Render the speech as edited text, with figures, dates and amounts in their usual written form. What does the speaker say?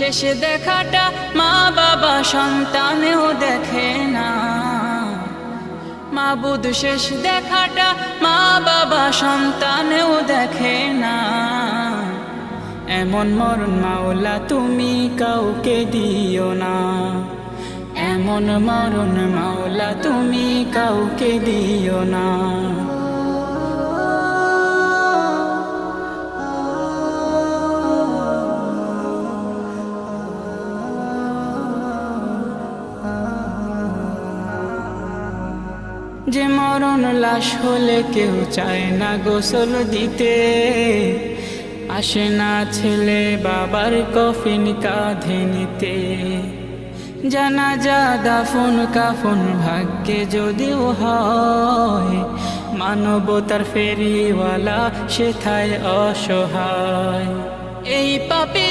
শেষ দেখাটা মা বাবা সন্তানেও দেখে না। মাবুদ শেষ দেখাটা মা বাবা সন্তানেও দেখে না। এমন মরণ মাওলা তুমি কাউকে দিও না। এমন মরণ মাওলা তুমি কাউকে দিও না। যে মরণ লাশ হলে কেউ চায় না গোসল দিতে, আসে না ছেলে বাবার কফিন কাঁধে নিতে। জানাজা দাফন কাফন ভাগ্যে যদিও হয়, মানবতার ফেরিওয়ালা সেথায় অসহায়। এই পাপী